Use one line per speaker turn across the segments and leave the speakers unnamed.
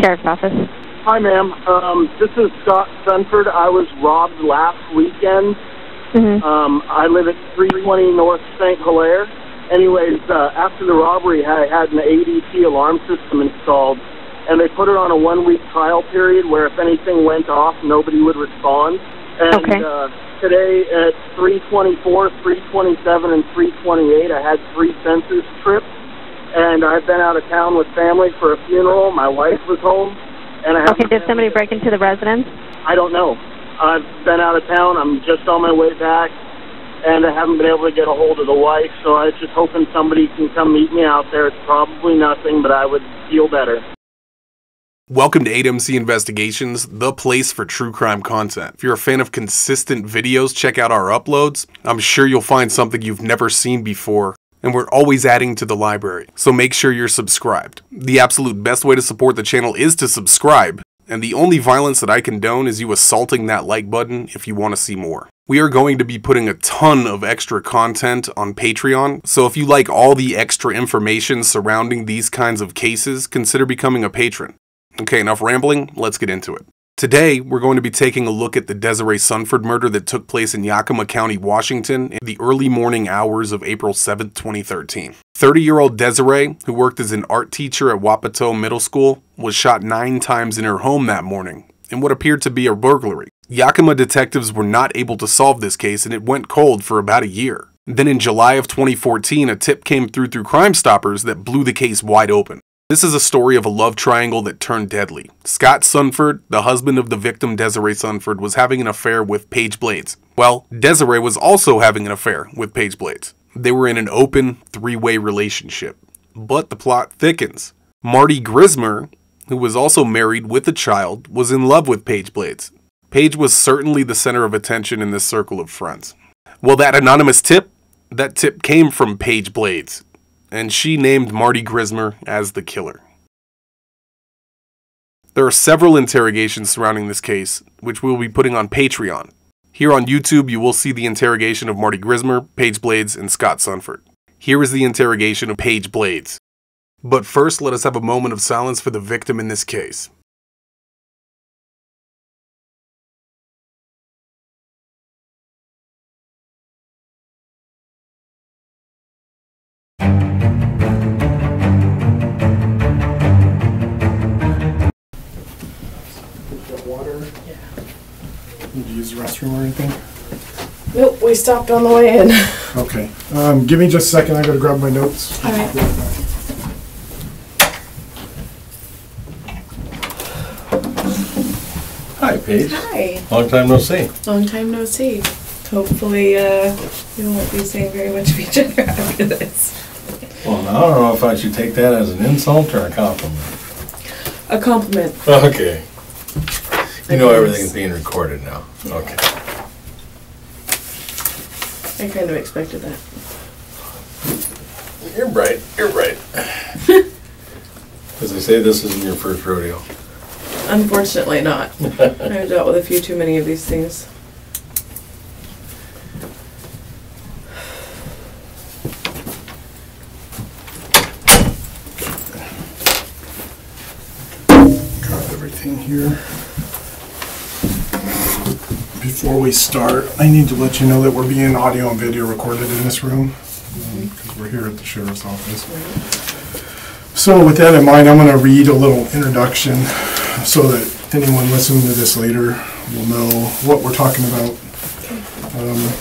Sheriff's Office.
Hi, ma'am. This is Scott Sunford. I was robbed last weekend. I live at 320 North St. Hilaire. Anyways, after the robbery, I had an ADT alarm system installed, and they put it on a 1-week trial period where if anything went off, nobody would respond. And today at 324, 327, and 328, I had 3 sensors tripped, and I've been out of town with family for a funeral. My wife was home, and I
did somebody break into the residence?
I don't know. I've been out of town. I'm just on my way back, and I haven't been able to get a hold of the wife, so I was just hoping somebody can come meet me out there. It's probably nothing, but I would feel better.
Welcome to 8MC Investigations, the place for true crime content. If you're a fan of consistent videos, check out our uploads. I'm sure you'll find something you've never seen before, and we're always adding to the library, so make sure you're subscribed. The absolute best way to support the channel is to subscribe, and the only violence that I condone is you assaulting that like button if you want to see more. We are going to be putting a ton of extra content on Patreon, so if you like all the extra information surrounding these kinds of cases, consider becoming a patron. Okay, enough rambling, let's get into it. Today, we're going to be taking a look at the Desiree Sunford murder that took place in Yakima County, Washington in the early morning hours of April 7, 2013. 30-year-old Desiree, who worked as an art teacher at Wapato Middle School, was shot 9 times in her home that morning in what appeared to be a burglary. Yakima detectives were not able to solve this case, and it went cold for about a year. Then in July of 2014, a tip came through Crimestoppers that blew the case wide open. This is a story of a love triangle that turned deadly. Scott Sunford, the husband of the victim Desiree Sunford, was having an affair with Paige Blades. Well, Desiree was also having an affair with Paige Blades. They were in an open, 3-way relationship. But the plot thickens. Marty Grismer, who was also married with a child, was in love with Paige Blades. Paige was certainly the center of attention in this circle of friends. Well, that anonymous tip? That tip came from Paige Blades, and she named Marty Grismer as the killer. There are several interrogations surrounding this case, which we'll be putting on Patreon. Here on YouTube, you will see the interrogation of Marty Grismer, Paige Blades, and Scott Sunford. Here is the interrogation of Paige Blades. But first, let us have a moment of silence for the victim in this case.
Did you use the restroom or anything?
Nope, we stopped on the way in.
Okay. Give me just a second. I gotta grab my notes.
All right.
Hi, Paige.
Hi.
Long time no see.
Long time no see. Hopefully, we won't be seeing very much of each other after this.
Well, I don't know if I should take that as an insult or a compliment.
A compliment.
Okay. You know everything's being recorded now. Okay.
I kind of expected that.
You're bright. You're bright. As I say, this isn't your first rodeo.
Unfortunately not. I've dealt with a few too many of these things.
Got everything here. Before we start, I need to let you know that we're being audio and video recorded in this room because we're here at the Sheriff's Office. So with that in mind, I'm going to read a little introduction so that anyone listening to this later will know what we're talking about.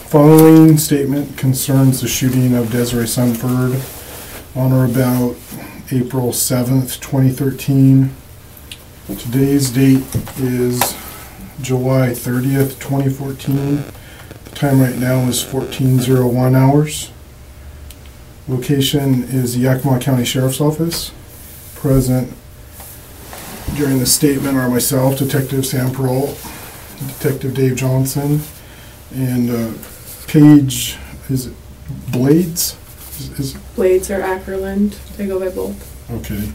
Following statement concerns the shooting of Desiree Sunford on or about April 7th, 2013. Today's date is July 30th, 2014. The time right now is 14:01 hours. Location is the Yakima County Sheriff's Office. Present during the statement are myself, Detective Sam Peralt, Detective Dave Johnson, and Paige, is it Blades?
Blades or Ackerland. They go by both.
Okay.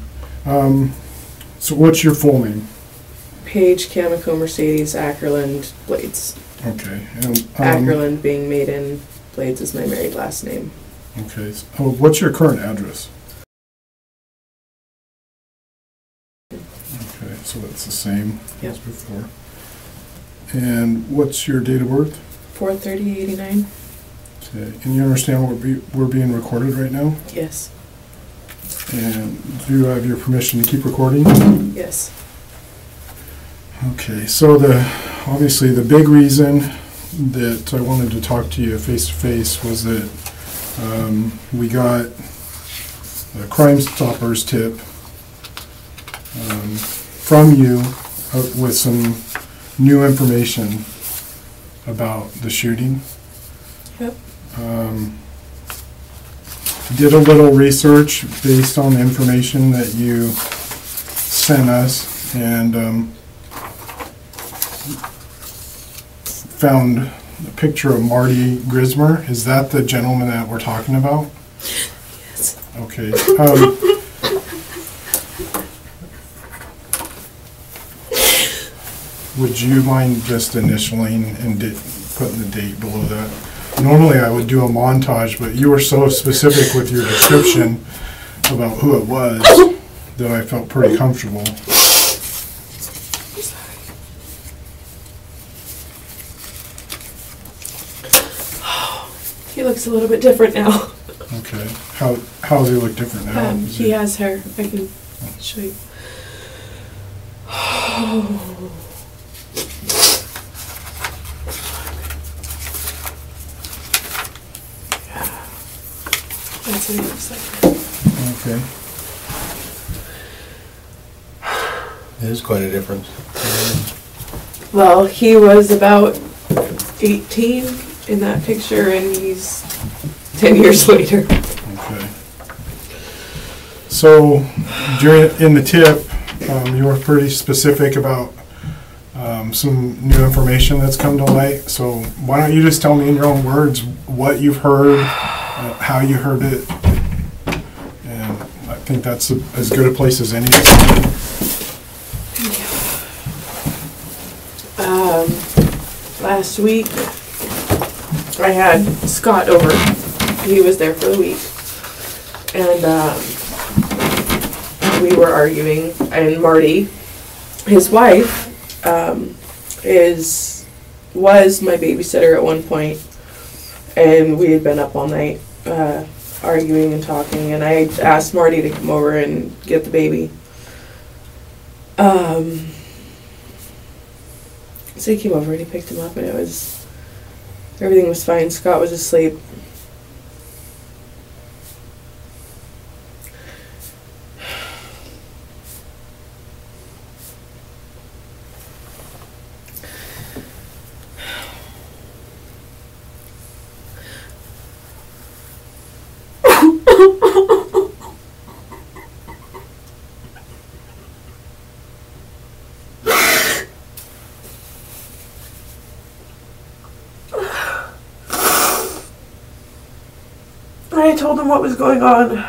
So what's your full name?
Paige Chemical Mercedes Ackerland Blades.
Okay. And,
Ackerland being maiden, Blades is my married last name.
Okay. So what's your current address? Okay. that's the same
Yep.
as before. And what's your date of birth?
4/30/89.
Okay. And you understand we're being recorded right now?
Yes.
And do you have your permission to keep recording?
Yes.
Okay, so obviously the big reason that I wanted to talk to you face to face was that we got a Crimestoppers tip from you with some new information about the shooting.
Yep.
Did a little research based on the information that you sent us, and found a picture of Marty Grismer. Is that the gentleman that we're talking about?
Yes.
Okay. Would you mind just initialing and putting the date below that? Normally I would do a montage, but you were so specific with your description about who it was that I felt pretty comfortable.
He looks a little bit different now.
Okay. How does he look different now?
He has hair. I can show you. That's what he looks like.
Okay.
There's quite a difference.
Well, he was about 18 in that picture, and he's 10 years later.
Okay. So, in the tip, you were pretty specific about some new information that's come to light. So, why don't you just tell me in your own words what you've heard, how you heard it, and I think that's as good a place as any.
Last week, I had Scott over. He was there for the week, and we were arguing. And Marty, his wife, was my babysitter at one point, and we had been up all night arguing and talking. And I asked Marty to come over and get the baby. So he came over and he picked him up, and everything was fine. Scott was asleep. I told him what was going on,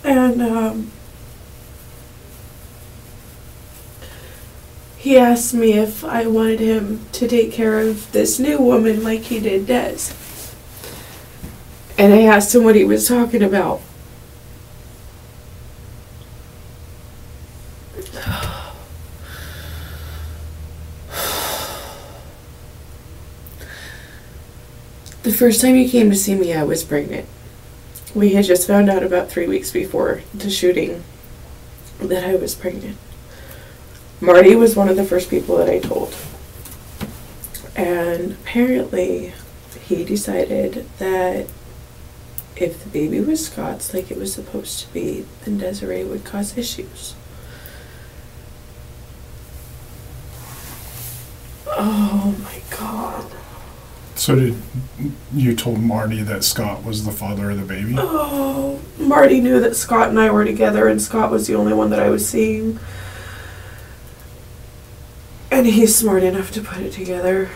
and he asked me if I wanted him to take care of this new woman like he did Des. And I asked him what he was talking about. The first time he came to see me, I was pregnant. We had just found out about 3 weeks before the shooting that I was pregnant. Marty was one of the first people that I told. And apparently, he decided that if the baby was Scott's like it was supposed to be, then Desiree would cause issues. Oh my God.
So you told Marty that Scott was the father of the baby?
Oh, Marty knew that Scott and I were together, and Scott was the only one that I was seeing. And he's smart enough to put it together.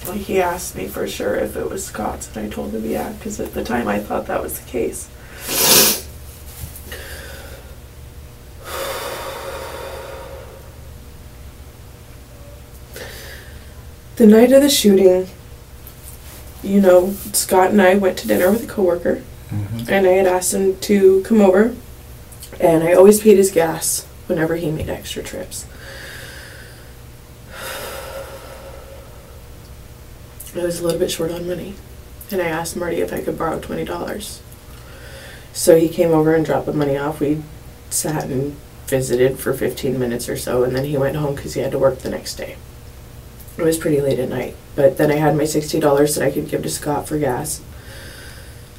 Like, he asked me for sure if it was Scott's, and I told him yeah, because at the time I thought that was the case. The night of the shooting, you know, Scott and I went to dinner with a coworker, and I had asked him to come over, and I always paid his gas whenever he made extra trips. I was a little bit short on money, and I asked Marty if I could borrow $20. So he came over and dropped the money off. We sat and visited for 15 minutes or so, and then he went home because he had to work the next day. It was pretty late at night, but then I had my $60 that I could give to Scott for gas.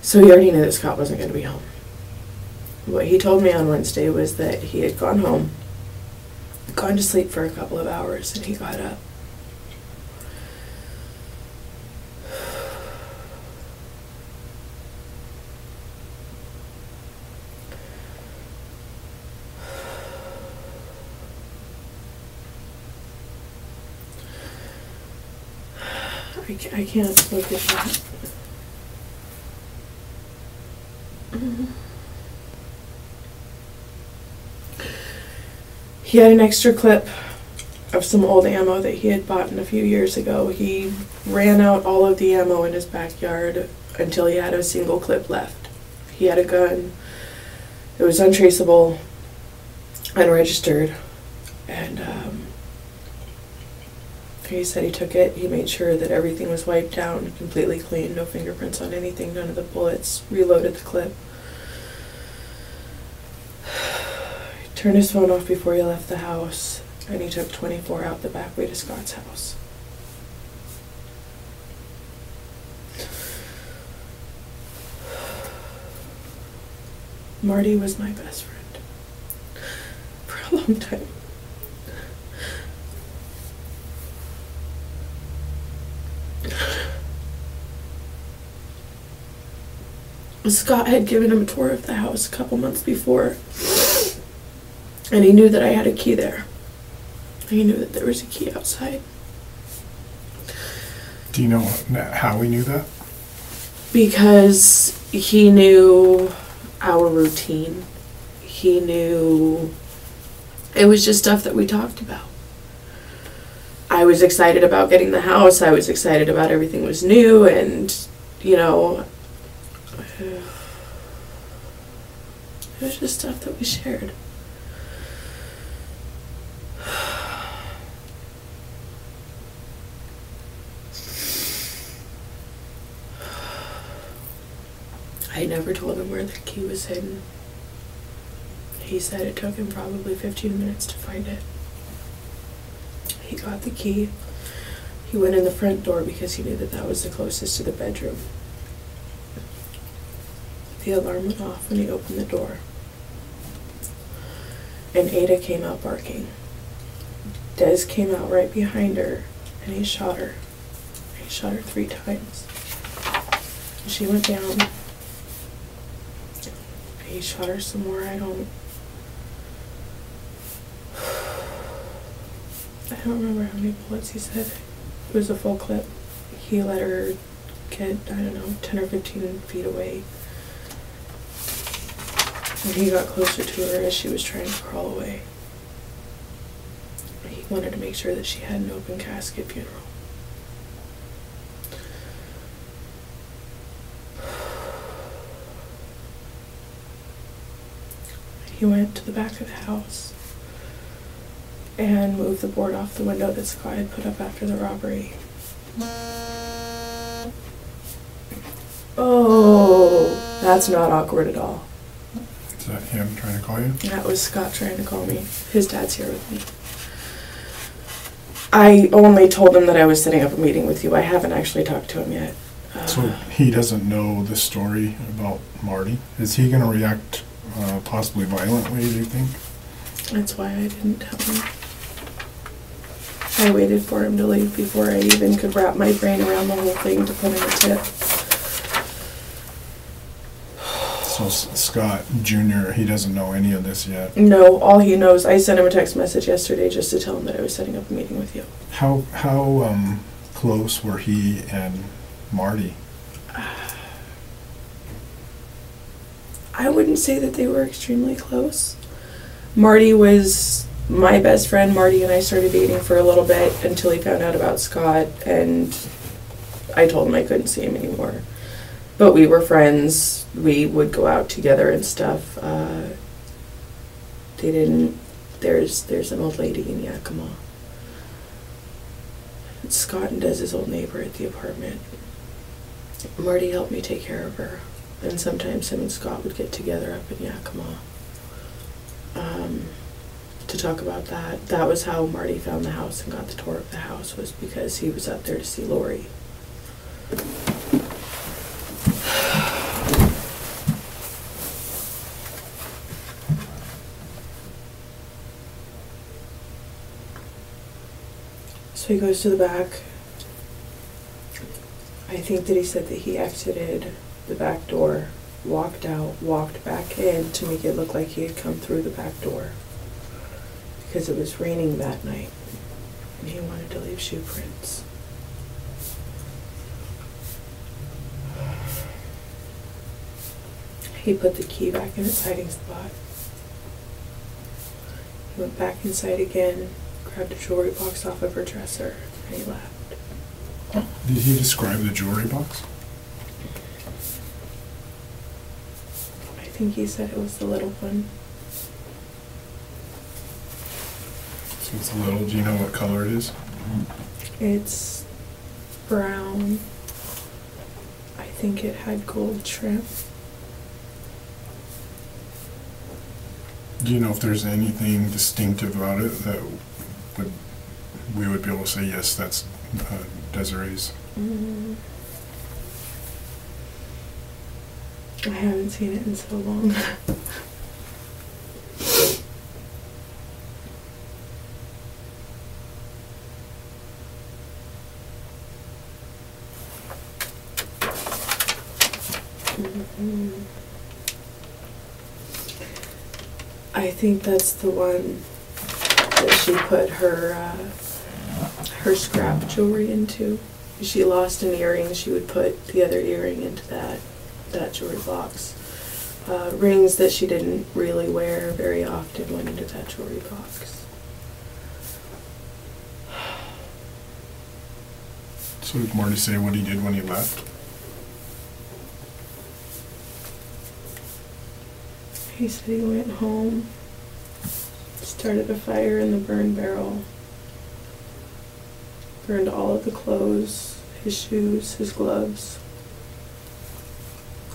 So he already knew that Scott wasn't going to be home. What he told me on Wednesday was that he had gone home, gone to sleep for a couple of hours, and he got up. I can't look at that. He had an extra clip of some old ammo that he had bought a few years ago. He ran out all of the ammo in his backyard until he had a single clip left. He had a gun. It was untraceable, unregistered, and he said he took it, he made sure that everything was wiped down, completely clean, no fingerprints on anything, none of the bullets, reloaded the clip. He turned his phone off before he left the house, and he took 24 out the back way to Scott's house. Marty was my best friend for a long time. Scott had given him a tour of the house a couple months before, and he knew that I had a key there. He knew that there was a key outside.
Do you know how he knew that?
Because he knew our routine. He knew it was just stuff that we talked about. I was excited about getting the house. I was excited about everything was new, and, you know, it was just stuff that we shared. I never told him where the key was hidden. He said it took him probably 15 minutes to find it. He got the key. He went in the front door because he knew that that was the closest to the bedroom. The alarm went off when he opened the door. And Ada came out barking. Des came out right behind her, and he shot her. He shot her 3 times. And she went down. He shot her some more. I don't remember how many bullets he said. It was a full clip. He let her get, I don't know, 10 or 15 feet away. And he got closer to her as she was trying to crawl away. He wanted to make sure that she had an open casket funeral. He went to the back of the house and moved the board off the window that Scott had put up after the robbery. Oh, that's not awkward at all.
Is that him trying to call you?
That was Scott trying to call me. His dad's here with me. I only told him that I was setting up a meeting with you. I haven't actually talked to him yet.
So he doesn't know the story about Marty? Is he going to react possibly violently, do you think?
That's why I didn't tell him. I waited for him to leave before I even could wrap my brain around the whole thing to put in a tip.
So Scott Jr., he doesn't know any of this yet?
No, all he knows, I sent him a text message yesterday just to tell him that I was setting up a meeting with you.
How close were he and Marty?
I wouldn't say that they were extremely close. Marty was my best friend. Marty and I started dating for a little bit until he found out about Scott, and I told him I couldn't see him anymore. But we were friends. We would go out together and stuff. There's an old lady in Yakima. Scott and Dez's old neighbor at the apartment. Marty helped me take care of her. And sometimes him and Scott would get together up in Yakima to talk about that. That was how Marty found the house and got the tour of the house, was because he was up there to see Lori. So he goes to the back. I think that he said that he exited the back door, walked out, walked back in to make it look like he had come through the back door, because it was raining that night and he wanted to leave shoe prints. He put the key back in its hiding spot. He went back inside again, grabbed a jewelry box off of her dresser, and he left.
Did he describe the jewelry box?
I think he said it was the little one.
So it's a little, do you know what color it is?
It's brown. I think it had gold trim.
Do you know if there's anything distinctive about it that we would be able to say, yes, that's Desiree's?
I haven't seen it in so long. I think that's the one that she put her scrap jewelry into. If she lost an earring, she would put the other earring into that jewelry box. Rings that she didn't really wear very often went into that jewelry box.
So did Marty say what he did when he left?
He said he went home, started a fire in the burn barrel, burned all of the clothes, his shoes, his gloves,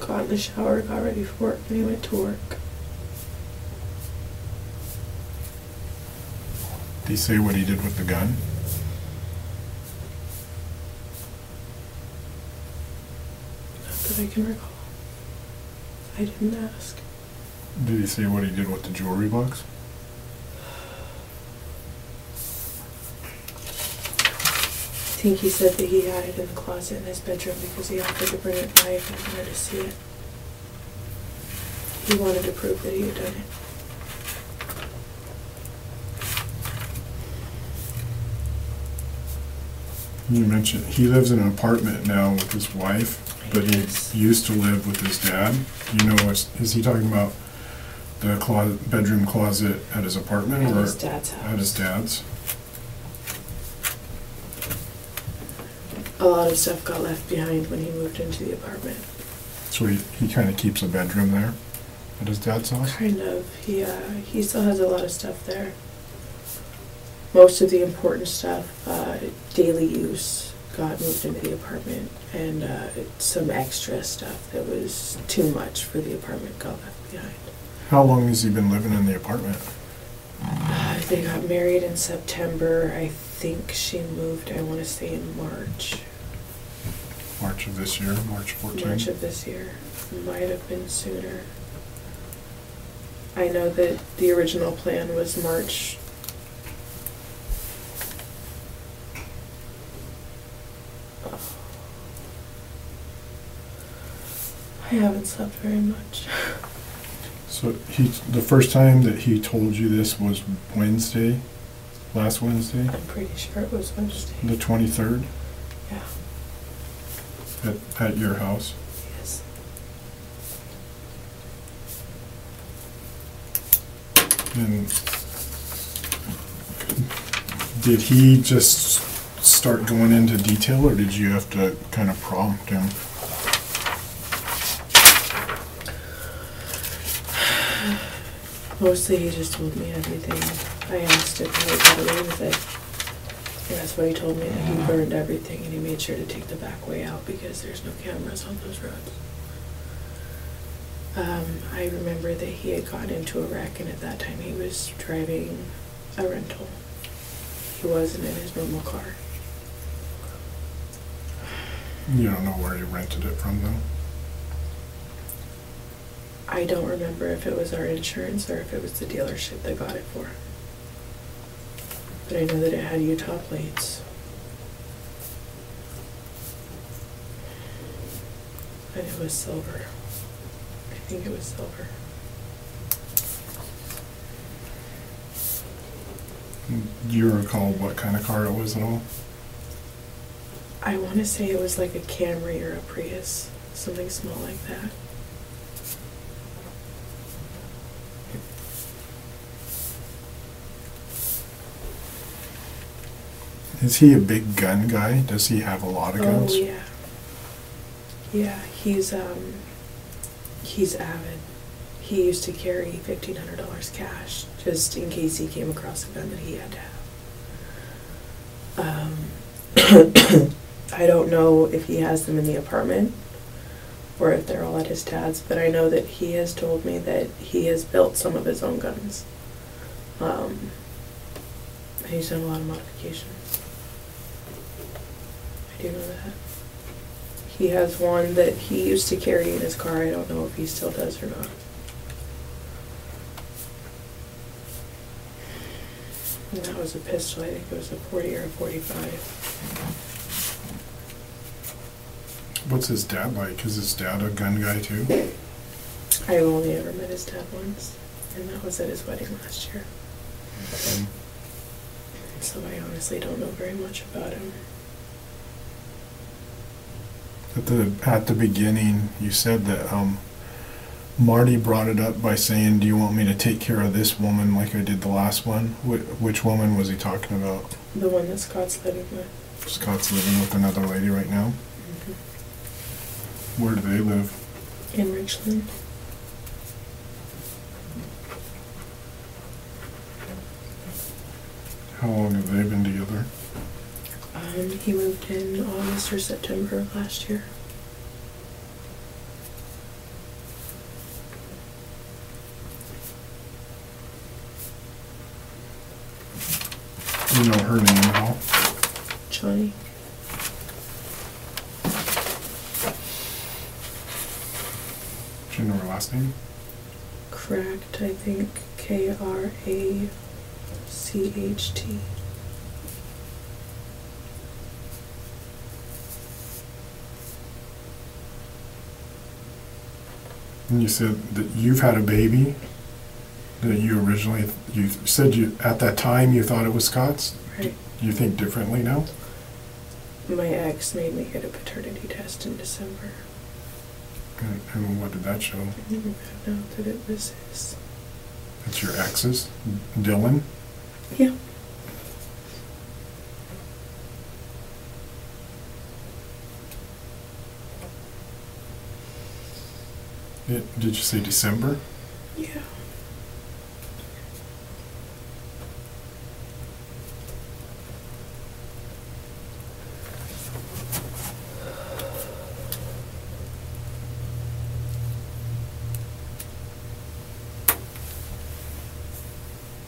got in the shower, got ready for work, and he went to work.
Did he say what he did with the gun?
Not that I can recall. I didn't ask.
Did he say what he did with the jewelry box?
I think he said that he had it in the closet in his bedroom because he offered to bring it by if I wanted to see it. He wanted to prove that he had done it.
You mentioned he lives in an apartment now with his wife, but he used to live with his dad. Do you know is he talking about the bedroom closet at his apartment
At
or
his dad's house.
at his dad's?
A lot of stuff got left behind when he moved into the apartment.
So he kind of keeps a bedroom there at his dad's house?
Kind of. He still has a lot of stuff there. Most of the important stuff, daily use, got moved into the apartment, and some extra stuff that was too much for the apartment got left behind.
How long has he been living in the apartment?
They got married in September. I think she moved, I want to say, in March.
March of this year, March 14th?
March of this year. Might have been sooner. I know that the original plan was March. I haven't slept very much.
So the first time that he told you this was Wednesday, last Wednesday?
I'm pretty sure it was Wednesday.
The 23rd?
Yeah.
At your house?
Yes.
And did he just start going into detail, or did you have to kind of prompt him?
Mostly he just told me everything. I asked if he got away with it. And that's why he told me that he burned everything and he made sure to take the back way out because there's no cameras on those roads. I remember that he had gotten into a wreck, and at that time he was driving a rental. He wasn't in his normal car.
You don't know where he rented it from, though?
I don't remember if it was our insurance or if it was the dealership that got it for him. But I know that it had Utah plates. And it was silver. I think it was silver.
Do you recall what kind of car it was at all?
I want to say it was like a Camry or a Prius. Something small like that.
Is he a big gun guy? Does he have a lot of guns?
Oh, yeah. Yeah, he's avid. He used to carry $1,500 cash just in case he came across a gun that he had to have. I don't know if he has them in the apartment or if they're all at his dad's, but I know that he has told me that he has built some of his own guns. He's done a lot of modifications. I do know that. He has one that he used to carry in his car. I don't know if he still does or not. And that was a pistol. I think it was a 40 or a 45.
What's his dad like? Is his dad a gun guy too?
I've only ever met his dad once, and that was at his wedding last year. So I honestly don't know very much about him.
At the beginning, you said that Marty brought it up by saying, "Do you want me to take care of this woman like I did the last one?" Which woman was he talking about?
The one that Scott's living with.
Scott's living with another lady right now?
Mm-hmm.
Where do they live?
In Richland.
How long have they been together?
He moved in August or September of last year.
You know her name at all?
Johnny.
Do you know her last name?
Cracked, I think. Kracht.
And you said that you've had a baby, that you originally, you said you at that time you thought it was Scott's?
Right.
Do you think differently now?
My ex made me get a paternity test in December.
And what did that show?
I never found out that it was his.
It's your ex's? Dylan?
Yeah.
Did you say December?
Yeah.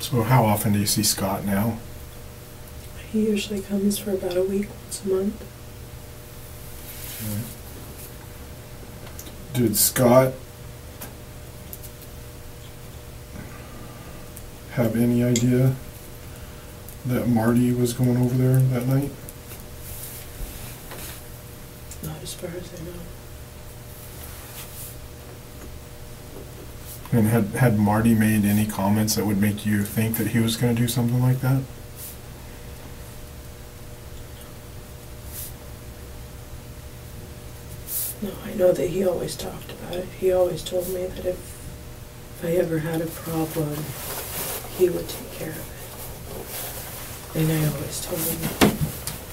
So how often do you see Scott now?
He usually comes for about a week, once a month.
Did Scott have any idea that Marty was going over there that night?
Not as far as I know.
And had Marty made any comments that would make you think that he was going to do something like that?
No, I know that he always talked about it. He always told me that if I ever had a problem, he would take care of it. And I always told him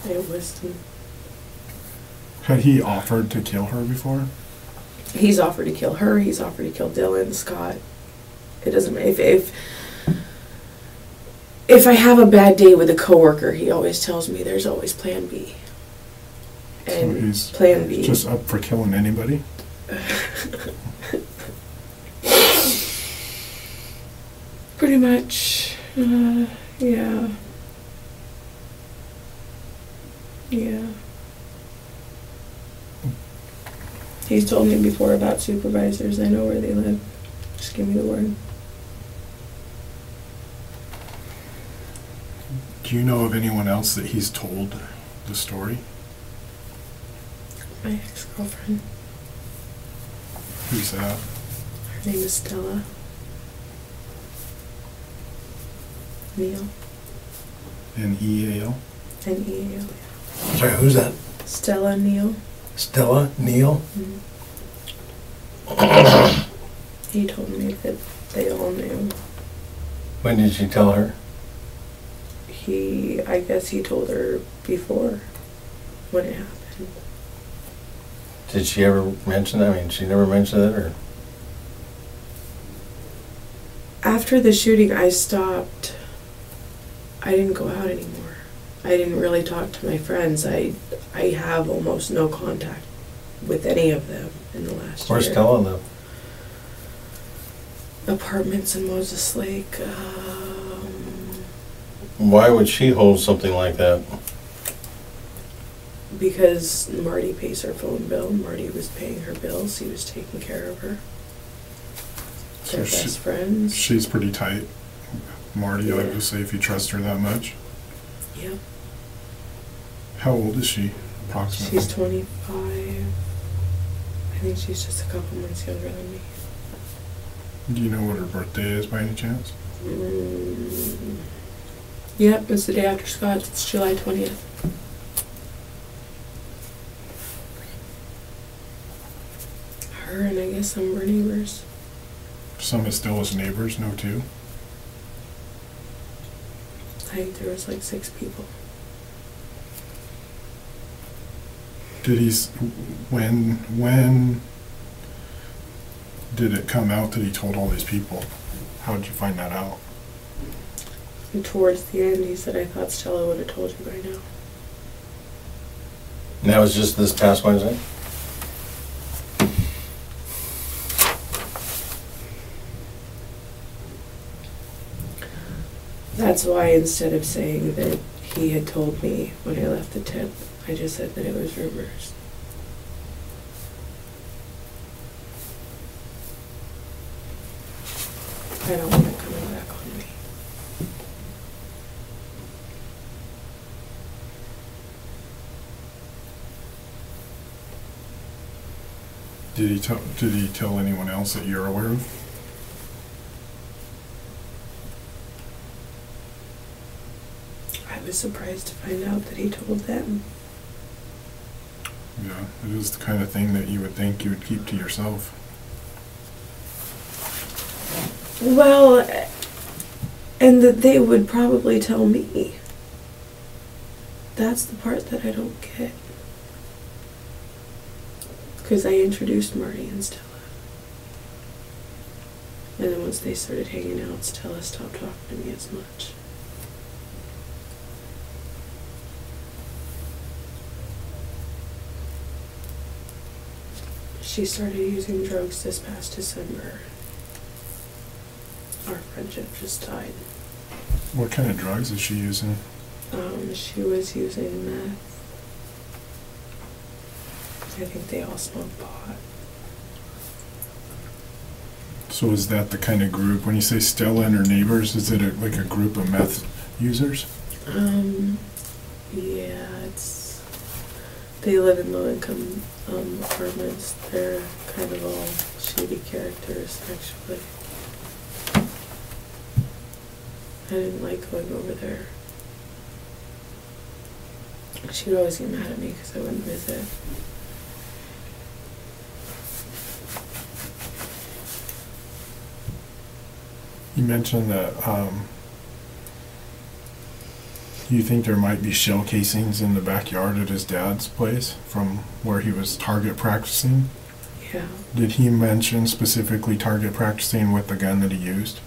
It was.
Had he offered to kill her before?
He's offered to kill her. He's offered to kill Dylan, Scott. It doesn't matter. If I have a bad day with a coworker, he always tells me there's always Plan B. And
so he's
Plan B.
Just up for killing anybody?
Pretty much. Yeah. Yeah. He's told me before about supervisors. I know where they live. Just give me the word.
Do you know of anyone else that he's told the story?
My ex-girlfriend.
Who's that?
Her name is Stella. Neal.
N-E-A-L?
N-E-A-L.
Sorry, who's that?
Stella Neal.
Stella Neal?
Mm-hmm. He told me that they all knew.
When did she tell her?
I guess he told her before when it happened.
Did she ever mention that? I mean, she never mentioned it, or?
After the shooting, I stopped. I didn't go out anymore. I didn't really talk to my friends. I have almost no contact with any of them in the last year.
Where's Stella live?
Apartments in Moses Lake.
Why would she hold something like that?
Because Marty pays her phone bill. Marty was paying her bills. He was taking care of her. They're best friends.
She's pretty tight. Marty, I would say, if you trust her that much.
Yep.
How old is she, approximately?
She's 25. I think she's just a couple months younger than me.
Do you know what her birthday is by any chance?
Yep, it's the day after Scott's. It's July 20th. Her and I guess some of her neighbors.
Some of Stella's neighbors know too?
I think there was like 6 people.
Did he, when did it come out that he told all these people? How did you find that out?
And towards the end, he said, I thought Stella would have told you by now.
And that was just this past Wednesday?
That's why instead of saying that he had told me when I left the tip, I just said that it was rumors. I don't want it coming back on me.
Did he tell anyone else that you're aware of?
I was surprised to find out that he told them.
Yeah, it is the kind of thing that you would think you would keep to yourself.
Well, and that they would probably tell me. That's the part that I don't get. Because I introduced Marty and Stella. And then once they started hanging out, Stella stopped talking to me as much. She started using drugs this past December. Our friendship just died.
What kind of drugs is she using?
She was using meth. I think they all smoke pot.
So is that the kind of group, when you say Stella and her neighbors, is it like a group of meth users?
Yeah, they live in low-income apartments. They're kind of all shady characters, actually. I didn't like going over there. She would always get mad at me because I wouldn't visit.
You mentioned that Do you think there might be shell casings in the backyard at his dad's place from where he was target practicing?
Yeah.
Did he mention specifically target practicing with the gun that he used?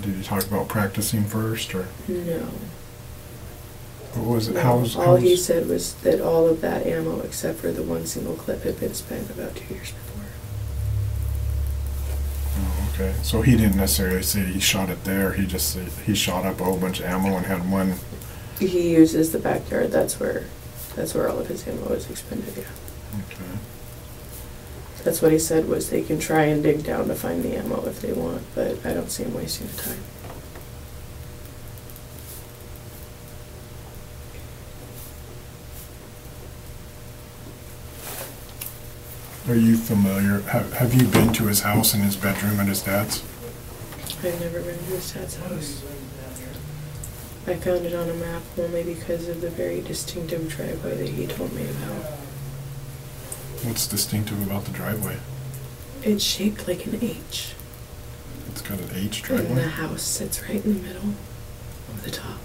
Did he talk about practicing first, or?
No.
What was it?
No. All he said was that all of that ammo, except for the one single clip, had been spent about 2 years before.
Oh, okay. So he didn't necessarily say he shot it there. He just said he shot up a whole bunch of ammo and had one.
He uses the backyard. That's where all of his ammo is expended. Yeah.
Okay.
That's what he said, was they can try and dig down to find the ammo if they want, but I don't see him wasting the time.
Are you familiar? Have you been to his house and his bedroom at his dad's?
I've never been to his dad's house. I found it on a map only because of the very distinctive driveway that he told me about.
What's distinctive about the driveway?
It's shaped like an H.
It's got an H
And
driveway?
the house sits right in the middle of the top.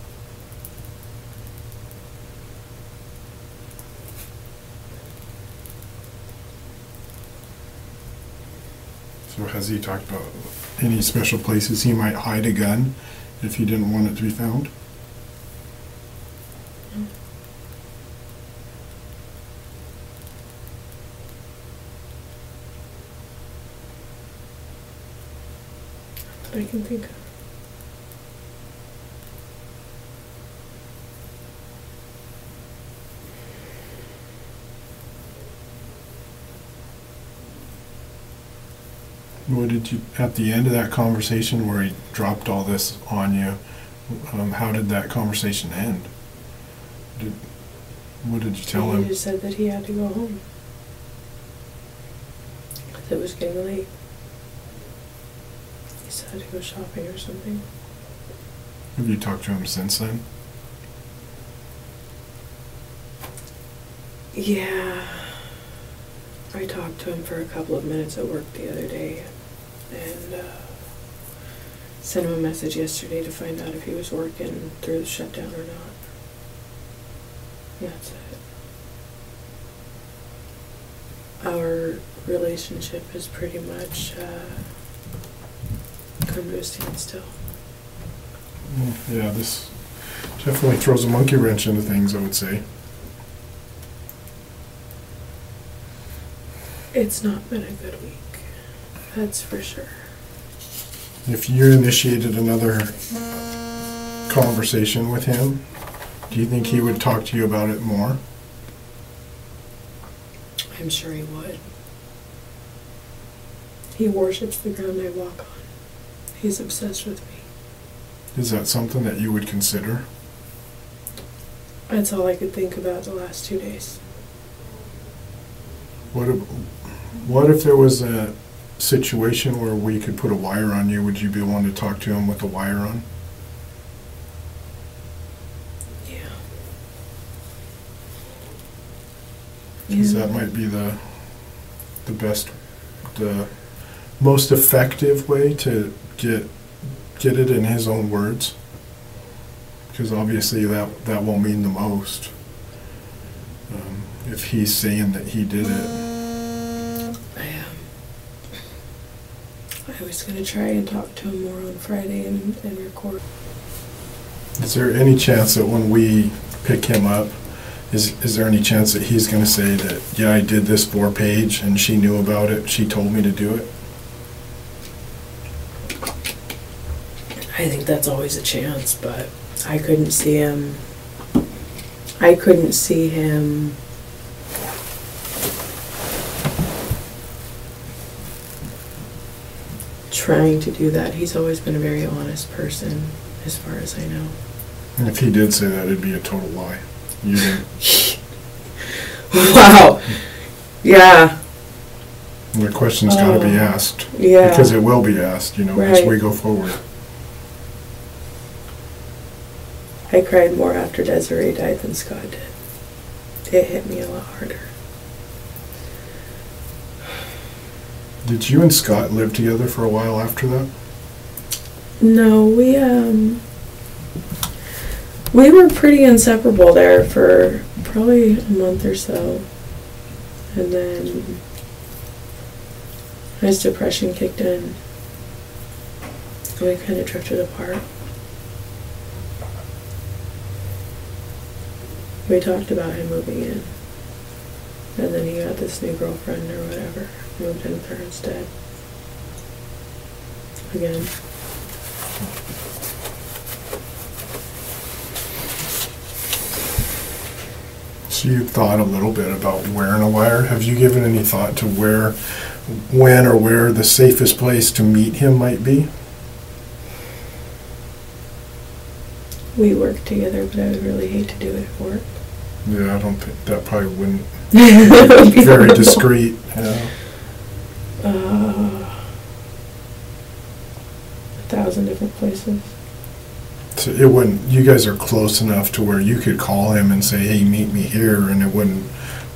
So has he talked about any special places he might hide a gun if he didn't want it to be found?
I can think of.
What did you, at the end of that conversation where he dropped all this on you, how did that conversation end? What did you tell him?
He just said that he had to go home. Because it was getting late. He said to go shopping or something.
Have you talked to him since then?
Yeah. I talked to him for a couple of minutes at work the other day and sent him a message yesterday to find out if he was working through the shutdown or not. That's it. Our relationship has pretty much come to a standstill.
Yeah, this definitely throws a monkey wrench into things, I would say.
It's not been a good week, that's for sure.
If you initiated another conversation with him, do you think he would talk to you about it more?
I'm sure he would. He worships the ground I walk on. He's obsessed with me.
Is that something that you would consider?
That's all I could think about the last 2 days.
What if there was a situation where we could put a wire on you? Would you be willing to talk to him with a wire on?
Yeah.
Because that might be the best, the most effective way to get it in his own words. Because obviously that won't mean the most. If he's saying that he did it.
I was going to try and talk to him more on Friday and record.
Is there any chance that when we pick him up, is there any chance that he's going to say that, yeah, I did this for Paige and she knew about it, she told me to do it?
I think that's always a chance, but I couldn't see him trying to do that. He's always been a very honest person, as far as I know.
And if he did say that, it'd be a total lie. You didn't.
Wow. Yeah.
And the question's got to be asked.
Yeah.
Because it will be asked, as we go forward.
I cried more after Desiree died than Scott did. It hit me a lot harder.
Did you and Scott live together for a while after that?
No, We were pretty inseparable there for probably a month or so. And then his depression kicked in. And we kind of drifted apart. We talked about him moving in. And then he got this new girlfriend or whatever. Moved in with her instead. Again.
So you thought a little bit about wearing a wire. Have you given any thought to when or where the safest place to meet him might be?
We work together, but I would really hate to do it at work.
Yeah, I don't think that probably wouldn't be very discreet. Yeah.
1,000 different places.
So it wouldn't. You guys are close enough to where you could call him and say, "Hey, meet me here," and it wouldn't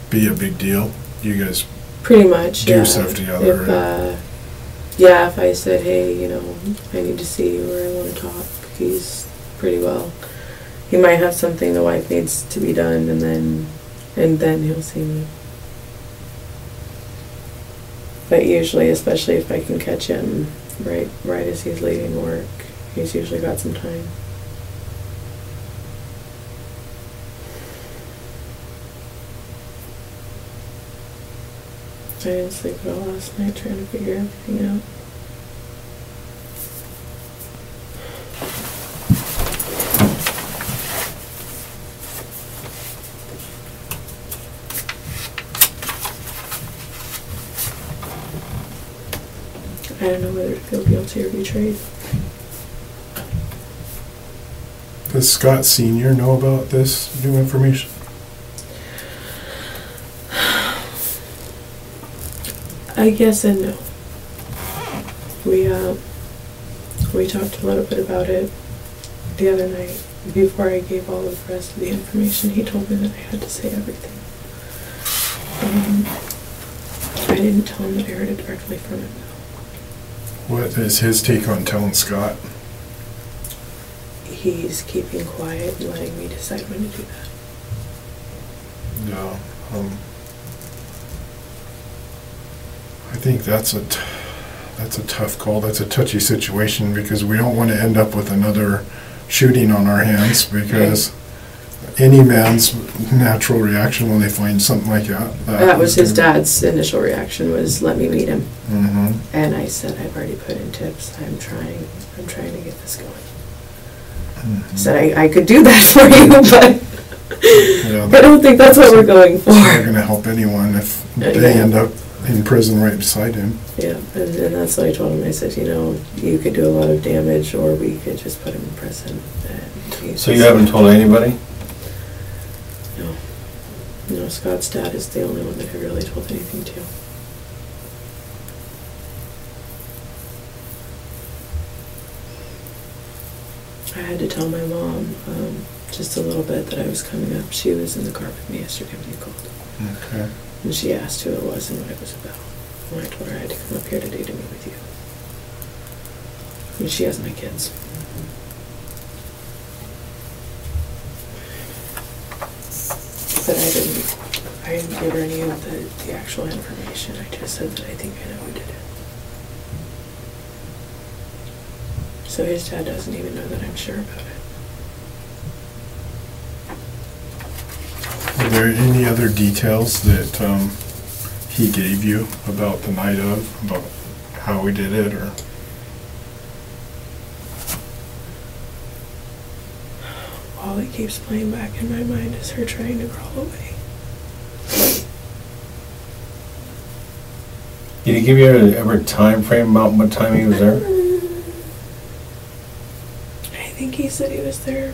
be a big deal. You guys
pretty much
do stuff together.
If I said, "Hey, I need to see you," or "I want to talk," he's pretty well. He might have something the wife needs to be done, and then he'll see me. But usually, especially if I can catch him right as he's leaving work, he's usually got some time. I didn't sleep at all last night trying to figure everything out. I don't know whether to feel guilty or betrayed.
Does Scott Sr. know about this new information?
I guess and no. We talked a little bit about it the other night. Before I gave all of the rest of the information, he told me that I had to say everything. I didn't tell him that I heard it directly from him.
What is his take on telling Scott?
He's keeping quiet and letting me decide when to do that.
No. I think that's a tough call. That's a touchy situation because we don't want to end up with another shooting on our hands because any man's natural reaction when they find something like that.
That was his dad's initial reaction was, let me meet him.
Mm-hmm.
And I said, I've already put in tips. I'm trying to get this going.
Mm-hmm.
Said I could do that for you, but I don't think that's what we're going for.
It's not going to help anyone if they end up in prison right beside him.
Yeah, and that's what I told him. I said, you could do a lot of damage, or we could just put him in prison.
So you haven't told anybody?
No, Scott's dad is the only one that I really told anything to. I had to tell my mom just a little bit that I was coming up. She was in the car with me yesterday when you called.
Okay.
And she asked who it was and what it was about. And I told her I had to come up here today to meet with you. And she has my kids. But I didn't give her any of the actual information. I just said that I think I know who did it. So his dad doesn't even know that I'm sure about it.
Are there any other details that he gave you about the night of, about how we did it, or?
All that keeps playing back in my mind is her trying to crawl away.
Did he give you ever a time frame about what time he was there?
I think he said he was there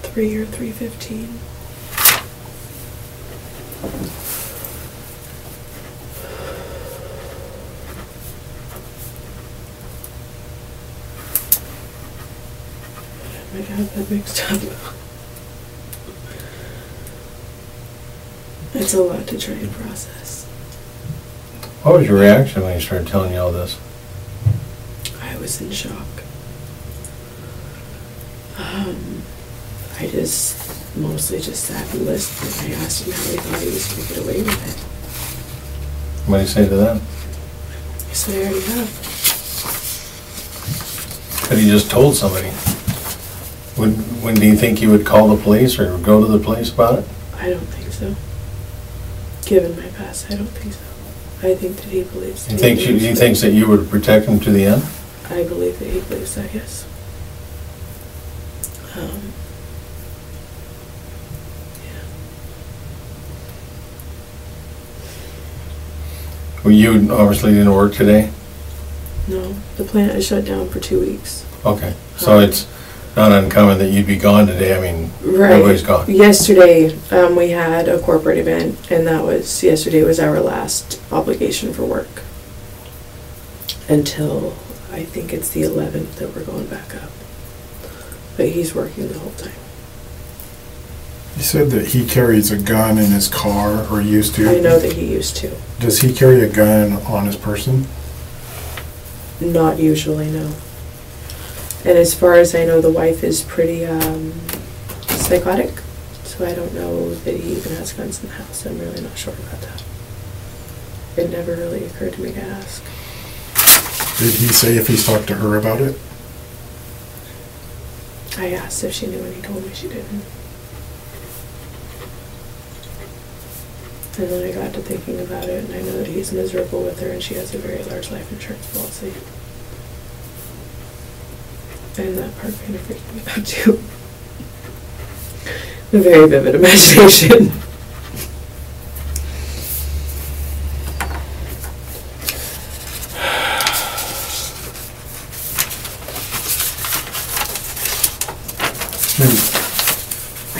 3 or 3:15. I might have that mixed up. It's a lot to try and process.
What was your reaction when he started telling you all this?
I was in shock. I just mostly just sat and listened, and I asked him how he thought he was going to get away with it.
What do you say to that?
He said, I already have.
But he just told somebody. When do you think you would call the police or go to the police about it?
I don't think so. Given my past, I don't think so. I think that he believes that
He thinks that you would protect him to the end?
I believe that he believes that, yes.
Well, you obviously didn't work today?
No, the plant is shut down for 2 weeks.
Okay, so it's not uncommon that you'd be gone today. I mean,
Right.
everybody's gone.
Yesterday, we had a corporate event, and yesterday was our last obligation for work. Until, I think it's the 11th that we're going back up. But he's working the whole time.
You said that he carries a gun in his car, or used to.
I know that he used to.
Does he carry a gun on his person?
Not usually, no. And as far as I know, the wife is pretty psychotic, so I don't know that he even has guns in the house. I'm really not sure about that. It never really occurred to me to ask.
Did he say if he's talked to her about it?
I asked if she knew, and he told me she didn't. And then I got to thinking about it, and I know that he's miserable with her, and she has a very large life insurance policy. And that part kind of freaked me out too. A very vivid imagination.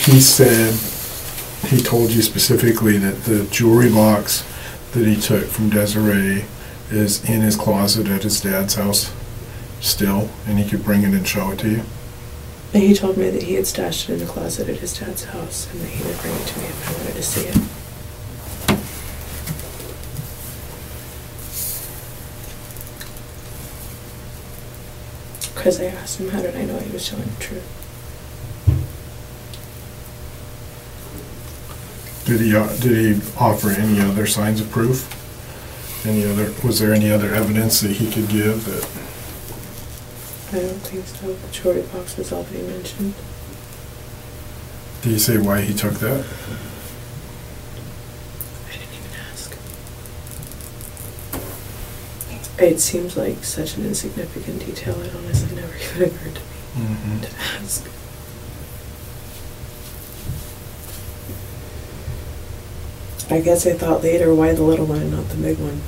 He said, he told you specifically that the jewelry box that he took from Desiree is in his closet at his dad's house still, and he could bring it and show it to you?
And he told me that he had stashed it in the closet at his dad's house, and that he would bring it to me if I wanted to see it. Because I asked him, how did I know he was telling the truth?
Did he offer any other signs of proof? Was there any other evidence that he could give that?
I don't think so. The jewelry box was all that he mentioned.
Did he say why he took that?
I didn't even ask. It seems like such an insignificant detail. It honestly never even occurred to me to ask. I guess I thought later, why the little one and not the big one?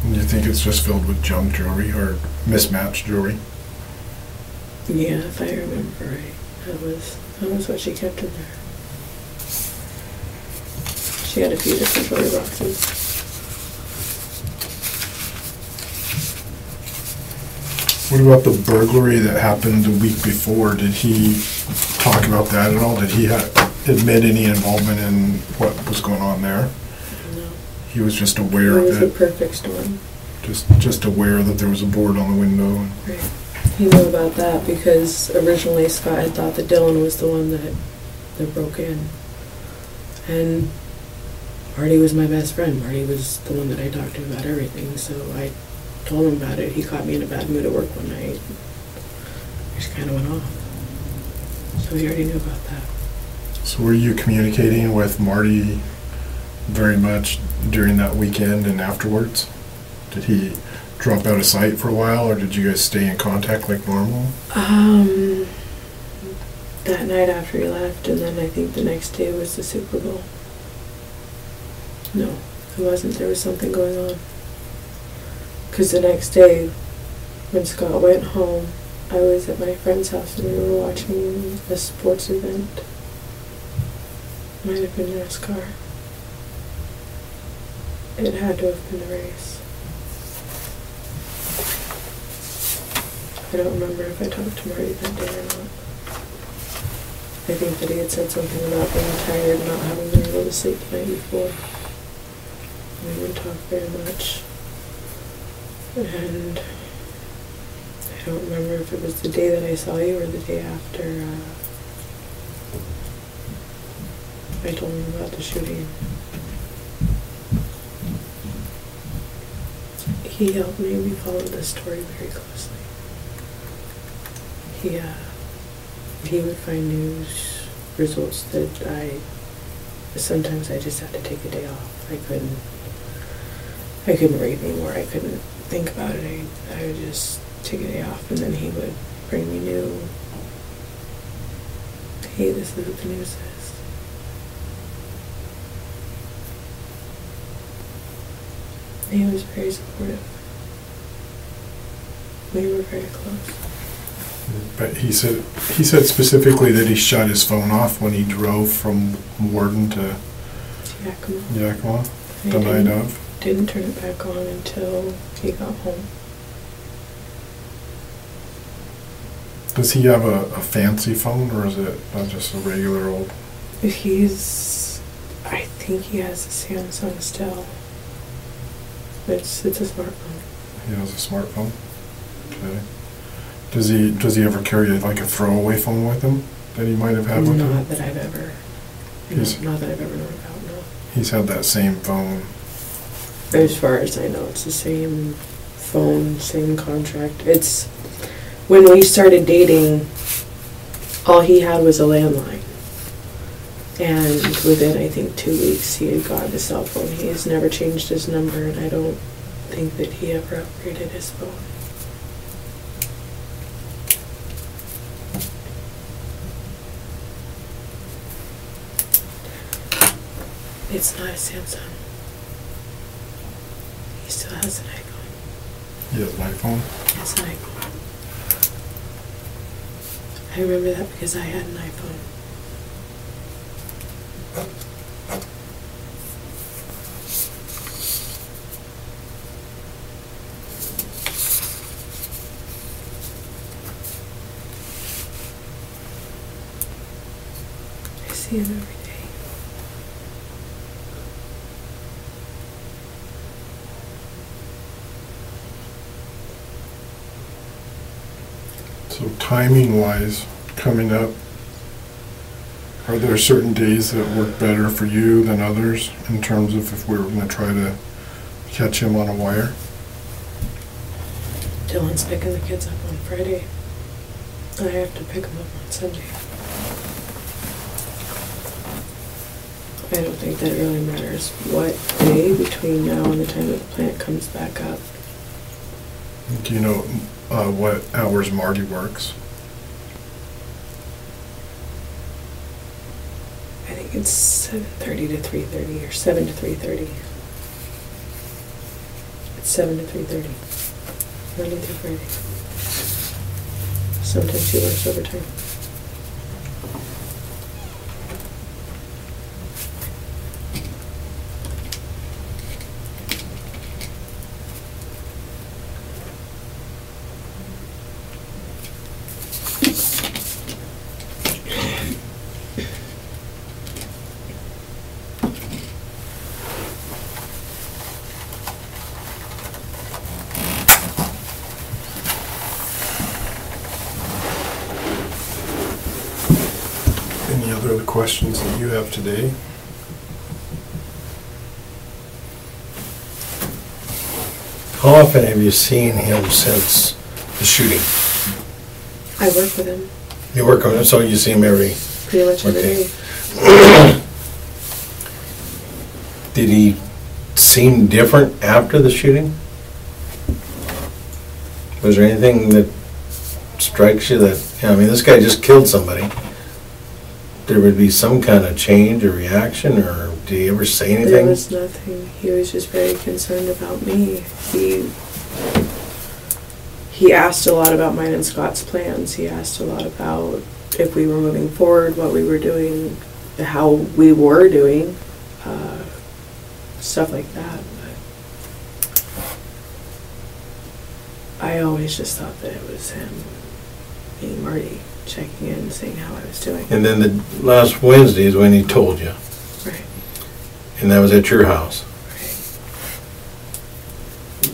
You think it's just filled with junk jewelry or mismatched jewelry?
Yeah, if I remember right. That was what she kept in there. She had a few different jewelry boxes.
What about the burglary that happened a week before? Did he talk about that at all? Did he admit any involvement in what was going on there?
No.
He was just aware of it?
It was a perfect storm.
Just aware that there was a board on the window?
Right. He knew about that because originally Scott had thought that Dylan was the one that broke in. And Marty was my best friend. Marty was the one that I talked to about everything, so I told him about it. He caught me in a bad mood at work one night. I just kind of went off. So he already knew about that.
So were you communicating with Marty very much during that weekend and afterwards? Did he drop out of sight for a while, or did you guys stay in contact like normal?
That night after he left, and then I think the next day was the Super Bowl. No, it wasn't. There was something going on. Because the next day, when Scott went home, I was at my friend's house and we were watching a sports event. Might have been NASCAR. It had to have been a race. I don't remember if I talked to Marty that day or not. I think that he had said something about being tired and not having been able to sleep the night before. We didn't talk very much. And I don't remember if it was the day that I saw you or the day after I told him about the shooting. He helped me. We followed this story very closely. He would find news results that sometimes I just had to take a day off. I couldn't read anymore. I couldn't think about it. I would just take a day off, and then he would bring me new. Hey, this is what the news is. He was very supportive. We were very close.
But he said specifically that he shut his phone off when he drove from Warden to Yakima the night of.
Didn't turn it back on until he got home.
Does he have a fancy phone, or is it not just a regular old?
I think he has a Samsung still. It's a smartphone.
He has a smartphone. Okay. Does he ever carry like a throwaway phone with him that he might have had with him?
Not that I've ever known about, no.
He's had that same phone.
As far as I know, it's the same phone, same contract. It's when we started dating, all he had was a landline. And within, I think, 2 weeks, he had gotten a cell phone. He has never changed his number, and I don't think that he ever upgraded his phone. It's not a Samsung. He still has an iPhone.
He has an iPhone?
He has an iPhone. I remember that because I had an iPhone. I see him every day.
So timing-wise, coming up, are there certain days that work better for you than others in terms of if we were going to try to catch him on a wire?
Dylan's picking the kids up on Friday. I have to pick them up on Sunday. I don't think that it really matters what day between now and the time that the plant comes back up.
Do you know what hours Marty works?
I think it's 7:30 to 3:30 or 7 to 3:30. It's 7 to 3:30. Monday through Friday. Sometimes he works overtime.
Any other questions that you have today?
How often have you seen him since the shooting?
I work with him
You work on it, so you see him
pretty much every
Okay.
day.
Did he seem different after the shooting? Was there anything that strikes you that, I mean, this guy just killed somebody. There would be some kind of change or reaction, or did he ever say anything?
There was nothing. He was just very concerned about me. He asked a lot about mine and Scott's plans. He asked a lot about if we were moving forward, what we were doing, how we were doing, stuff like that. But I always just thought that it was him, being Marty, checking in, seeing how I was doing.
And then the last Wednesday is when he told you.
Right.
And that was at your house.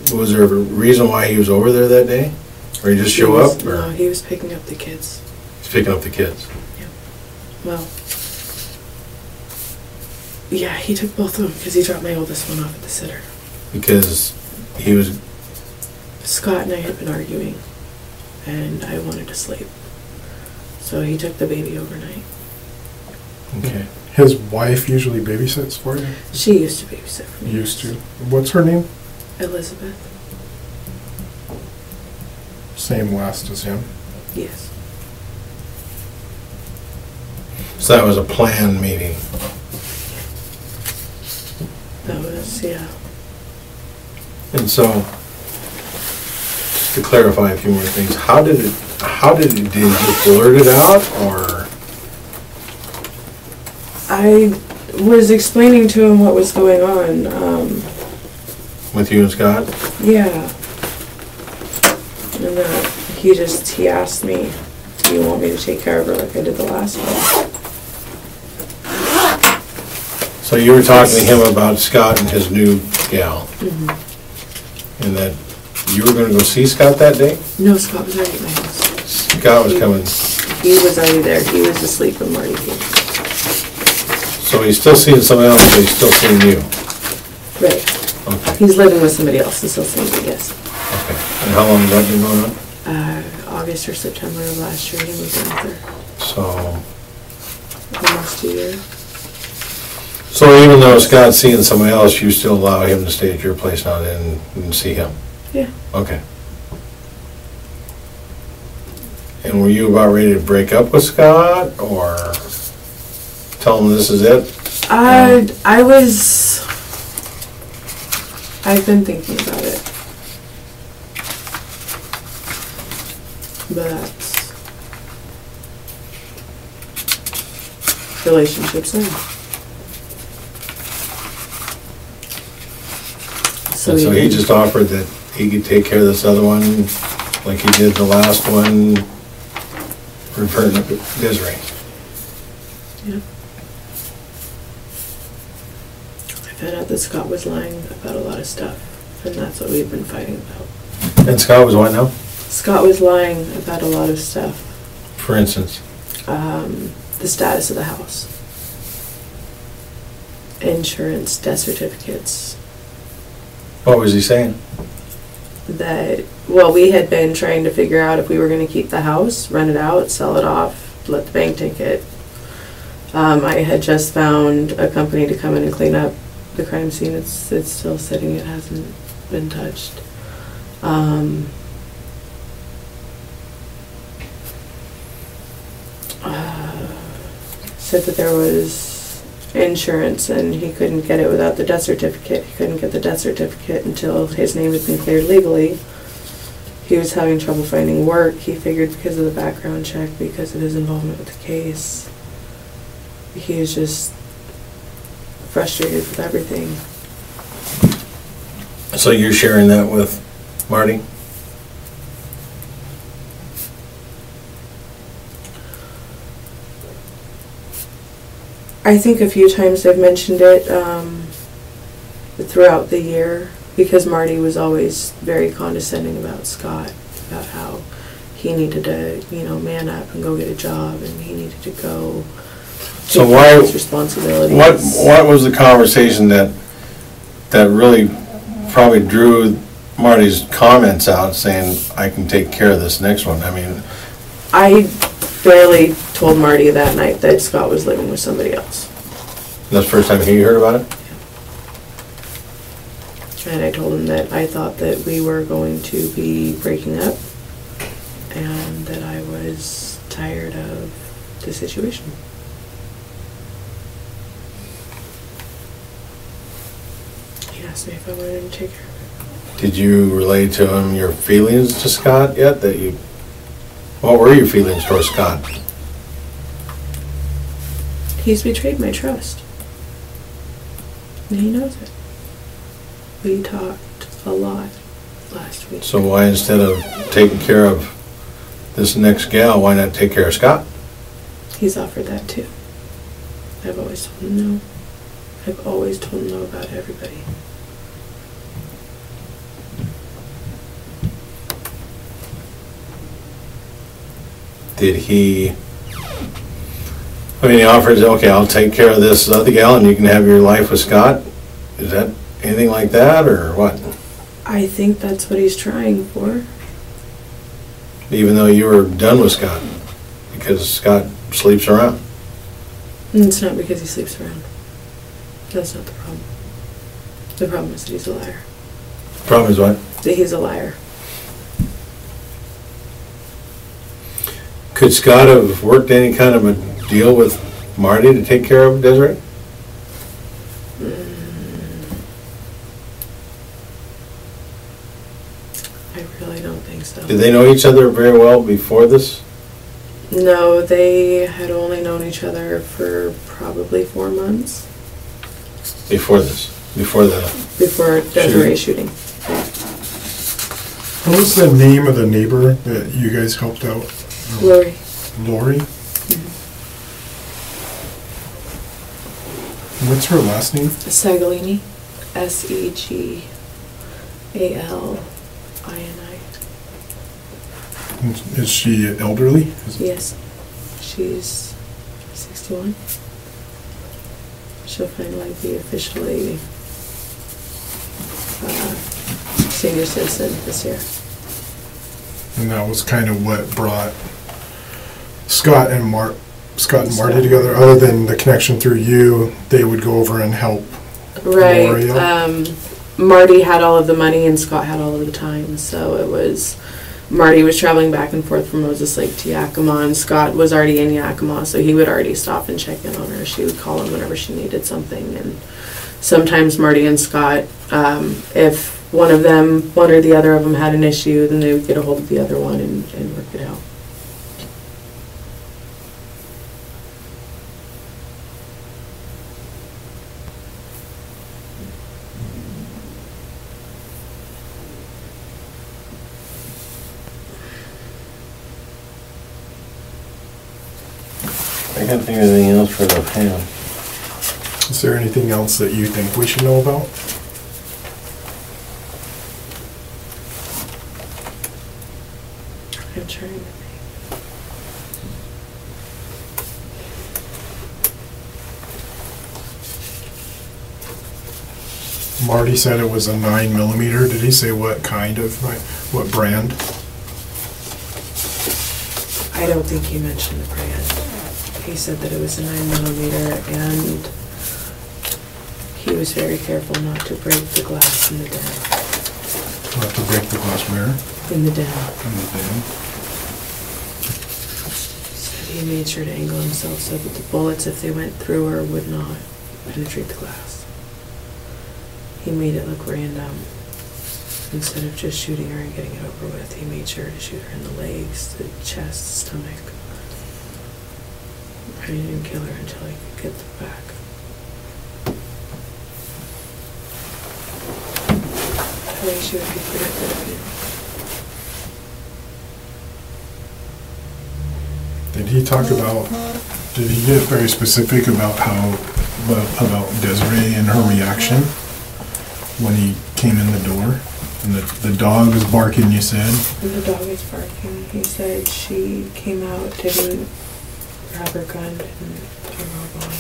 Right.
Was there a reason why he was over there that day? Or he just show up? Or?
No, he was picking up the kids.
He's picking up the kids?
Yeah. Well, yeah, he took both of them because he dropped my oldest one off at the sitter.
Because he was...
Scott and I had been arguing, and I wanted to sleep. So he took the baby overnight.
Okay.
His wife usually babysits for you?
She used to babysit for me.
Used to. What's her name?
Elizabeth.
Same last as him?
Yes.
So that was a planned meeting?
That was, yeah.
And so, just to clarify a few more things, did you blurt it out, or?
I was explaining to him what was going on.
With you and Scott?
Yeah. And he asked me, do you want me to take care of her like I did the last one?
So you were talking to him about Scott and his new gal?
Mm-hmm.
And that you were going to go see Scott that day?
No, Scott was already at my house.
Scott was coming.
He was already there. He was asleep when Marty came.
So he's still seeing someone else, but he's still seeing you?
Right.
Okay.
He's living with somebody else and still seeing me, yes.
Okay. And how long has that been going on?
August or September of last year he moved in with her.
So...
Almost 2 years.
So even though Scott's seeing somebody else, you still allow him to stay at your place now and see him?
Yeah.
Okay. And were you about ready to break up with Scott, or tell him this is it?
I've been thinking about it. But relationships end.
So he just offered that he could take care of this other one like he did the last one, referring to Desiree.
Yeah. I found out that Scott was lying about a lot of stuff, and that's what we've been fighting about.
And Scott was what now?
Scott was lying about a lot of stuff.
For instance?
The status of the house. Insurance, death certificates.
What was he saying?
We had been trying to figure out if we were going to keep the house, rent it out, sell it off, let the bank take it. I had just found a company to come in and clean up the crime scene. It's still sitting. It hasn't been touched. Said that there was insurance and he couldn't get it without the death certificate. He couldn't get the death certificate until his name had been cleared legally. He was having trouble finding work. He figured because of the background check, because of his involvement with the case, he was just frustrated with everything.
So you're sharing that with Marty?
I think a few times I've mentioned it throughout the year, because Marty was always very condescending about Scott, about how he needed to, man up and go get a job, and he needed to go
So
take
why
his responsibilities.
What was the conversation that really probably drew Marty's comments out, saying I can take care of this next one? I mean,
I barely told Marty that night that Scott was living with somebody else.
that's the first time he heard about it?
And I told him that I thought that we were going to be breaking up and that I was tired of the situation. He asked me if I wanted him to take care of it.
Did you relay to him your feelings to Scott yet? What were your feelings towards Scott?
He's betrayed my trust. And he knows it. We talked a lot last week.
So why, instead of taking care of this next gal, why not take care of Scott?
He's offered that too. I've always told him no. I've always told him no about everybody.
did he, I mean, he offers, okay, I'll take care of this other gal and you can have your life with Scott? Is that anything like that, or what?
I think that's what he's trying for.
Even though you were done with Scott, because Scott sleeps around?
And it's not because he sleeps around. That's not the problem. The problem is that he's a liar.
The problem is what?
That he's a liar.
Could Scott have worked any kind of a deal with Marty to take care of Desiree?
I really don't think so.
Did they know each other very well before this?
No, they had only known each other for probably 4 months.
Before this? Before
Desiree shooting.
What was the name of the neighbor that you guys helped out?
Lori.
Lori? What's her last name?
Segalini. Segalini.
Is she elderly?
Yes. She's 61. She'll finally be officially senior citizen this year.
And that was kind of what brought Scott and Marty together. Other than the connection through you, they would go over and help.
Right.
Lori out.
Marty had all of the money and Scott had all of the time. So it was, Marty was traveling back and forth from Moses Lake to Yakima, and Scott was already in Yakima, so he would already stop and check in on her. She would call him whenever she needed something. And sometimes Marty and Scott, if one or the other of them had an issue, then they would get a hold of the other one and work it out.
I can't think of anything else for the ham.
Is there anything else that you think we should know about?
I'm trying to think.
Marty said it was a 9mm. Did he say what kind of, what brand?
I don't think he mentioned the brand. He said that it was a 9mm, and he was very careful not to break the glass in the den.
Not to break the glass where?
In the den.
In the den.
Said he made sure to angle himself so that the bullets, if they went through her, would not penetrate the glass. He made it look random. Instead of just shooting her and getting it over with, he made sure to shoot her in the legs, the chest, stomach. He didn't kill her until he could get the back. I think she would be protected of him.
Did he talk about, did he get very specific about about Desiree and her reaction when he came in the door? And the dog was barking, you said?
The dog was barking. He said she came out, didn't grab her gun, didn't put her robe on.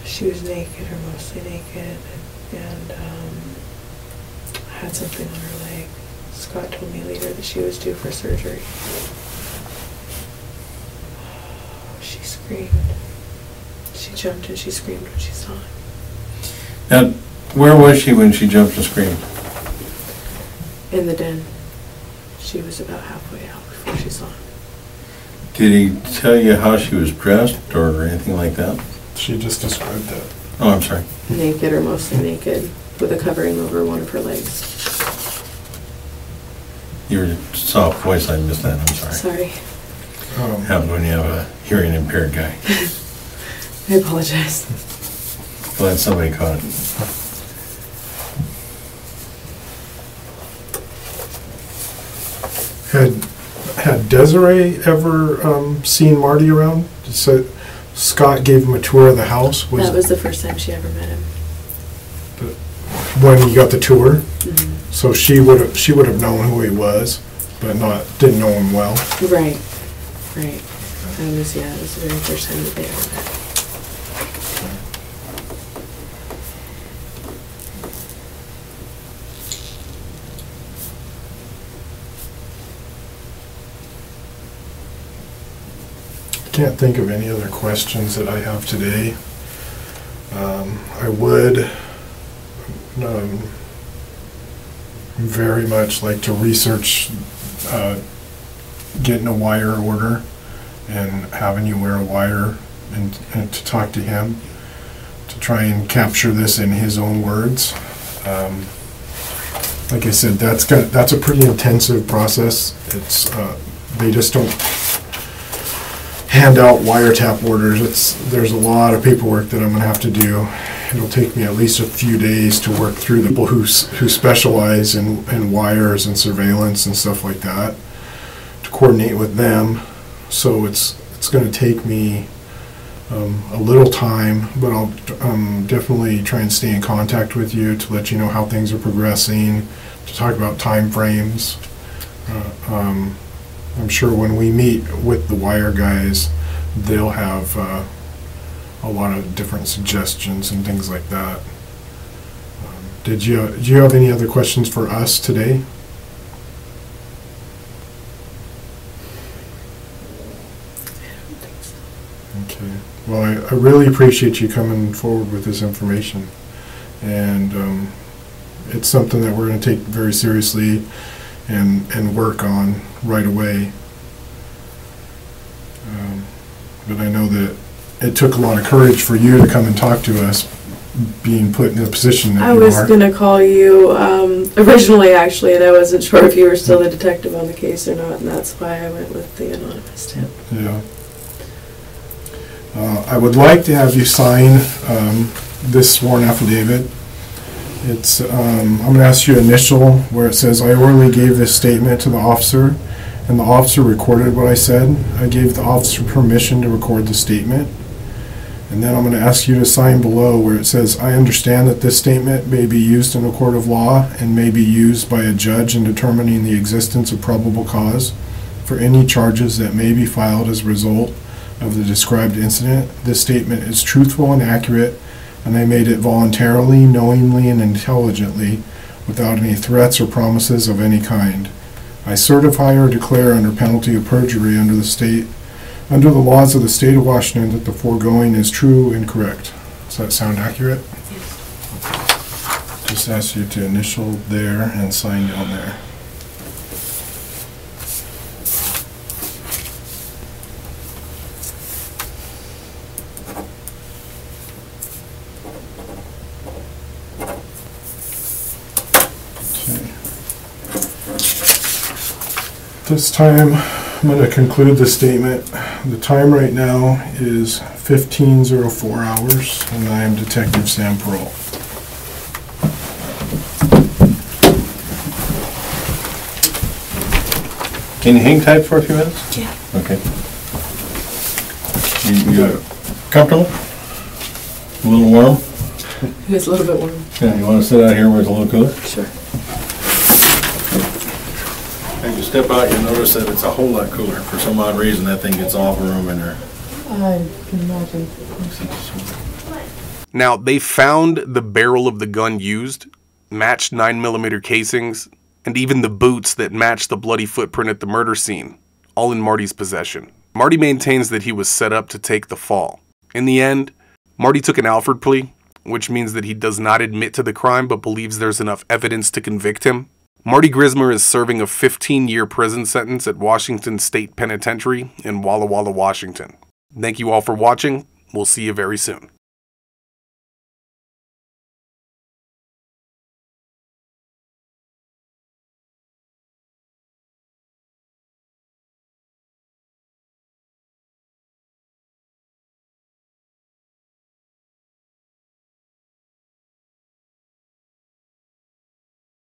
She was naked, or mostly naked, and had something on her leg. Scott told me later that she was due for surgery. She screamed. She jumped and she screamed when she saw him.
Now, where was she when she jumped and screamed?
In the den. She was about halfway out before she saw him.
Did he tell you how she was dressed or anything like that?
She just described that.
Oh, I'm sorry.
Naked, or mostly naked, with a covering over one of her legs.
Your soft voice, I missed that, I'm sorry.
Sorry.
Happens when you have a hearing impaired guy.
I apologize.
Glad somebody caught it.
Had Desiree ever seen Marty around? So Scott gave him a tour of the house.
That was the first time she ever met him.
When he got the tour,
Mm-hmm.
so she would have known who he was. but didn't know him well.
Right. It was the very first time that they ever met.
Can't think of any other questions that I have today. I would very much like to research getting a wire order and having you wear a wire and to talk to him to try and capture this in his own words. Like I said, that's a pretty intensive process. It's they just don't hand out wiretap orders. There's a lot of paperwork that I'm going to have to do. It'll take me at least a few days to work through the people who specialize in wires and surveillance and stuff like that, to coordinate with them. So it's going to take me a little time, but I'll definitely try and stay in contact with you to let you know how things are progressing, to talk about time frames. I'm sure when we meet with the wire guys, they'll have a lot of different suggestions and things like that. Do you have any other questions for us today? Okay. Well, I really appreciate you coming forward with this information, and it's something that we're going to take very seriously and work on right away. But I know that it took a lot of courage for you to come and talk to us, being put in the position that
I
you
was
are.
going to call you originally, actually, and I wasn't sure if you were still the detective on the case or not, and that's why I went with the anonymous tip.
Yeah. I would like to have you sign this sworn affidavit. It's I'm going to ask you initial where it says, I orally gave this statement to the officer, and the officer recorded what I said. I gave the officer permission to record the statement. And then I'm going to ask you to sign below where it says, I understand that this statement may be used in a court of law and may be used by a judge in determining the existence of probable cause for any charges that may be filed as a result of the described incident. This statement is truthful and accurate, and I made it voluntarily, knowingly, and intelligently, without any threats or promises of any kind. I certify or declare under penalty of perjury under the laws of the state of Washington that the foregoing is true and correct. Does that sound accurate? Yes. Just ask you to initial there and sign down there. This time, I'm going to conclude the statement. The time right now is 15:04 hours, and I am Detective Sam Pearl.
Can you hang tight for a few minutes?
Yeah.
Okay. You comfortable? A little warm?
It was a little bit warm.
Yeah, you want to sit out here where it's a little cooler?
Sure.
As you step out, you'll notice that it's a whole lot cooler. For some odd reason, that thing gets all the room in there.
I can imagine.
Now, they found the barrel of the gun used, matched 9mm casings, and even the boots that matched the bloody footprint at the murder scene, all in Marty's possession. Marty maintains that he was set up to take the fall. In the end, Marty took an Alford plea, which means that he does not admit to the crime but believes there's enough evidence to convict him. Marty Grismer is serving a 15-year prison sentence at Washington State Penitentiary in Walla Walla, Washington. Thank you all for watching. We'll see you very soon.